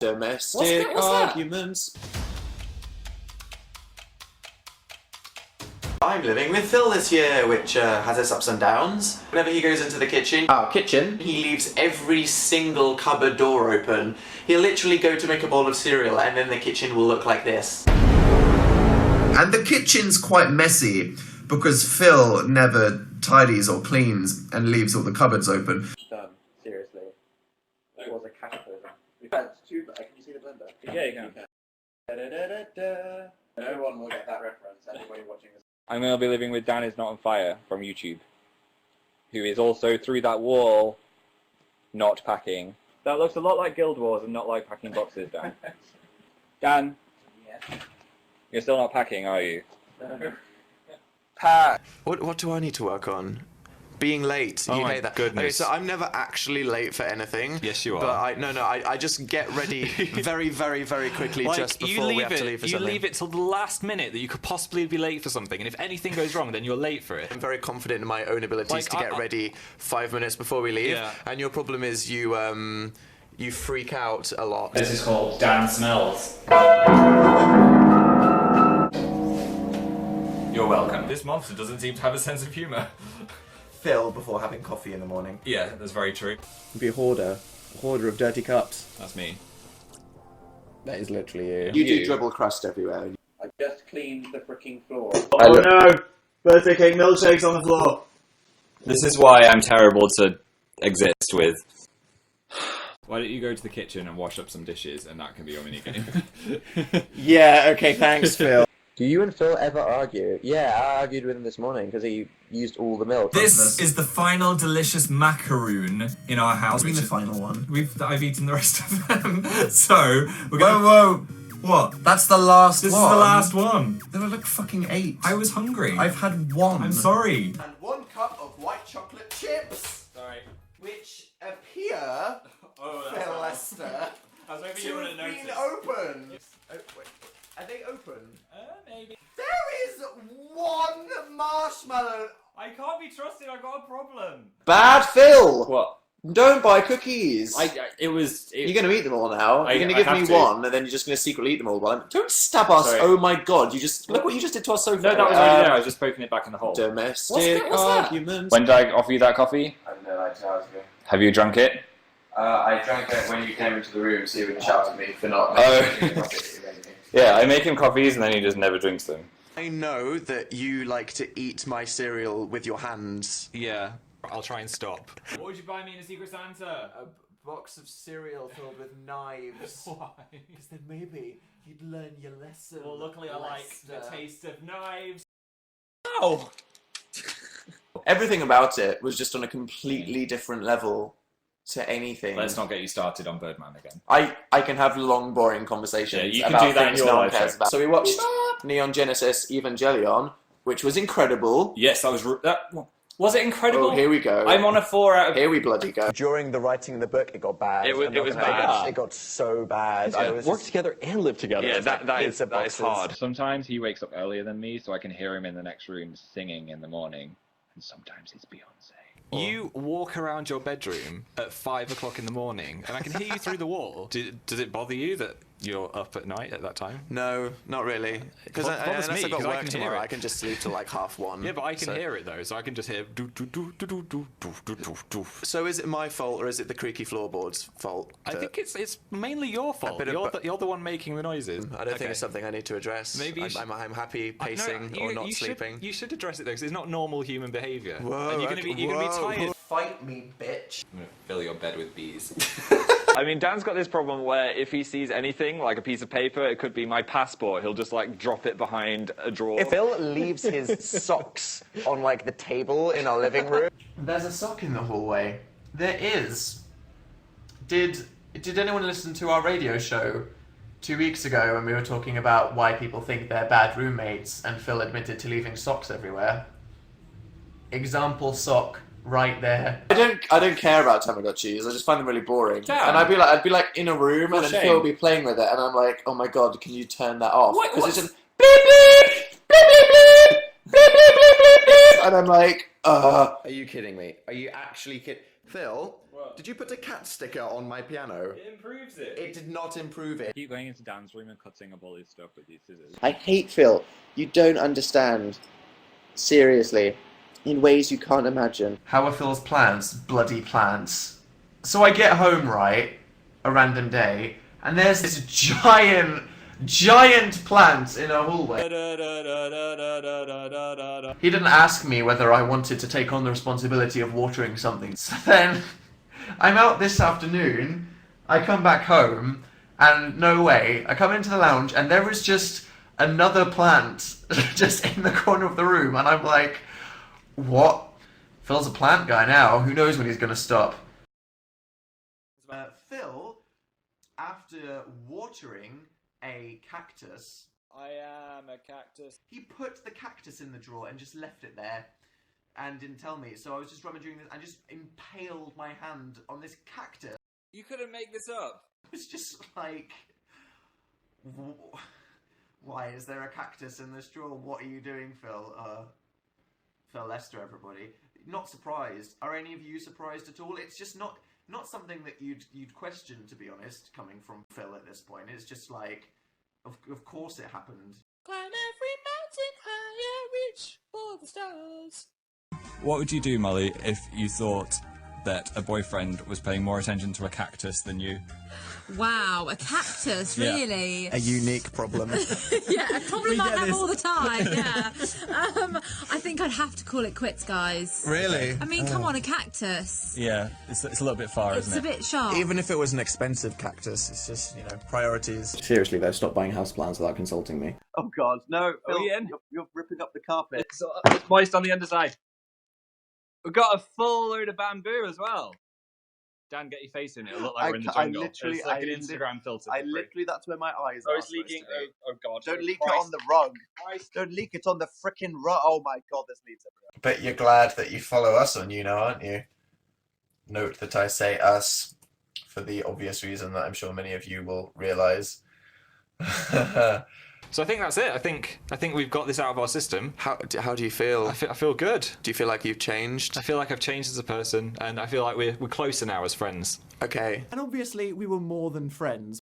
Domestic arguments. I'm living with Phil this year, which has its ups and downs. Whenever he goes into the kitchen, Our kitchen. he leaves every single cupboard door open. He'll literally go to make a bowl of cereal and then the kitchen will look like this. And the kitchen's quite messy because Phil never tidies or cleans and leaves all the cupboards open. Done. Seriously. It was a caterpillar. That's too bad. Can you see the blender? Yeah, you can. No one will get that reference. Anybody watching this. I'm going to be living with Dan is Not on Fire from YouTube, who is also through that wall, not packing. That looks a lot like Guild Wars and not like packing boxes, Dan. Dan? Yeah. You're still not packing, are you? No. Pack! What do I need to work on? Being late. Oh you my hate that. goodness. Okay, so I'm never actually late for anything. Yes, you are. But I just get ready very, very, very quickly just before we have to leave for something. You leave it till the last minute that you could possibly be late for something, and if anything goes wrong, then you're late for it. I'm very confident in my own abilities to get ready 5 minutes before we leave. Yeah. And your problem is you freak out a lot. This is called Dan Smells. You're welcome. This monster doesn't seem to have a sense of humour. Phil before having coffee in the morning. Yeah, that's very true. Be a hoarder of dirty cups. That's me. That is literally you. You do dribble crust everywhere. I just cleaned the freaking floor. Oh no! Birthday cake milkshakes on the floor. This is why I'm terrible to exist with. Why don't you go to the kitchen and wash up some dishes, and that can be your minigame. Yeah, okay, thanks, Phil. Do you and Phil ever argue? Yeah, I argued with him this morning because he used all the milk. This is the final delicious macaroon in our house. What's the final one? I've eaten the rest of them. So, we're gonna... Whoa! What? That's the last This one. is the last one. There were like fucking 8. I was hungry. I've had 1. I'm sorry. And 1 cup of white chocolate chips. Sorry. Which appear, Phil Lester, I was hoping to have been open. Oh, wait. Are they open? Maybe. There is 1 marshmallow. I can't be trusted, I've got a problem. Bad Phil! What? Don't buy cookies! It was. You're going to eat them all now. You're going to give me have to. 1, and then you're just going to secretly eat them all. Don't stab us! Sorry. Oh my god! You just look what you just did to us so No, that was already there. I was just poking it back in the hole. Domestic What's that? arguments. When did I offer you that coffee? I don't know, like 2 hours ago. Have you drunk it? I drank it when you came into the room, so you would shout at me for not making coffee. Yeah, I make him coffees and then he just never drinks them. I know that you like to eat my cereal with your hands. Yeah, I'll try and stop. What would you buy me in a Secret Santa? A box of cereal filled with knives. Why? Because then maybe you'd learn your lesson. Well, luckily I like the taste of knives. Ow! Everything about it was just on a completely different level to anything. Let's not get you started on Birdman again. I can have long, boring conversations Yeah, you can about do that in things your no one life, cares though. about. So we watched Neon Genesis Evangelion, which was incredible. Yes, that was. Was it incredible? Oh, here we go. I'm on a 4 out of. Here we bloody go. During the writing of the book, it got bad. It was bad. It got so bad. Work together and live together. Yeah, that is boxes. hard. Sometimes he wakes up earlier than me, so I can hear him in the next room singing in the morning, and sometimes it's Beyonce. You walk around your bedroom at 5 o'clock in the morning, and I can hear you through the wall. Does it bother you that you're up at night at that time? No, not really. Because bothers unless me, I've got 'cause I work can hear tomorrow, it. I can just sleep till like 1:30. Yeah, but I can hear it though, so I can just hear do do do do do do do do do do. So is it my fault or is it the creaky floorboards' fault? I think it's mainly your fault. bit of You're the one making the noises. I don't think it's something I need to address. Maybe you I'm happy pacing or not sleeping. You should address it though, because it's not normal human behaviour. Whoa, And you're gonna be tired. Fight me, bitch. I'm gonna fill your bed with bees. I mean, Dan's got this problem where if he sees anything, like a piece of paper, it could be my passport, he'll just like drop it behind a drawer. If Phil leaves his socks on like the table in our living room. There's a sock in the hallway. There is. Did anyone listen to our radio show 2 weeks ago when we were talking about why people think they're bad roommates and Phil admitted to leaving socks everywhere? Example sock right there. I don't care about Tamagotchis. I just find them really boring. Damn. And I'd be like in a room and then shame. Phil would be playing with it, and I'm like, oh my god, can you turn that off? What- Because it's just bleep bleep bleep bleep bleep bleep bleep bleep bleep bleep, and I'm like, Are you kidding me? Are you actually kidding? Phil, did you put a cat sticker on my piano? It improves it. It did not improve it. Keep going into Dan's room and cutting up all his stuff with these scissors. I hate Phil. You don't understand. Seriously. In ways you can't imagine. How are Phil's plants bloody plants? So I get home, right, a random day, and there's this giant plant in a hallway. He didn't ask me whether I wanted to take on the responsibility of watering something. So then, I'm out this afternoon, I come back home, and no way, I come into the lounge, and there is just another plant just in the corner of the room, and I'm like, what? Phil's a plant guy now, who knows when he's going to stop? Phil, after watering a cactus... I am a cactus. He put the cactus in the drawer and just left it there and didn't tell me. So I was just rummaging this and just impaled my hand on this cactus. You couldn't make this up. It was just like... Why is there a cactus in this drawer? What are you doing, Phil? Phil Lester, everybody. Not surprised. Are any of you surprised at all? It's just not something that you'd question, to be honest, coming from Phil at this point. It's just like, of course it happened. Climb every mountain higher, reach for the stars. What would you do, Molly, if you thought that a boyfriend was paying more attention to a cactus than you? Wow, a cactus, really? A unique problem. Yeah, a problem I have all the time, yeah. I think I'd have to call it quits, guys. Really? I mean, come on, a cactus. Yeah, it's a little bit far, It's isn't a bit sharp. Even if it was an expensive cactus, it's just, priorities. Seriously though, stop buying houseplants without consulting me. Oh God, no! Are Phil, we in? You're ripping up the carpet. It's moist on the underside. We've got a full load of bamboo as well. Dan, get your face in it. It'll look like we're in the jungle. It's like an Instagram filter. That's where my eyes Oh, are. it's leaking. Oh God. Don't leak Christ. it on the rug. Christ. Don't leak it on the frickin' rug. Oh my God, this leads everywhere. But you're glad that you follow us on YouNow, aren't you? Note that I say us for the obvious reason that I'm sure many of you will realise. So I think that's it. I think we've got this out of our system. How do you feel? I feel good. Do you feel like you've changed? I feel like I've changed as a person, and I feel like we're closer now as friends. Okay. And obviously we were more than friends.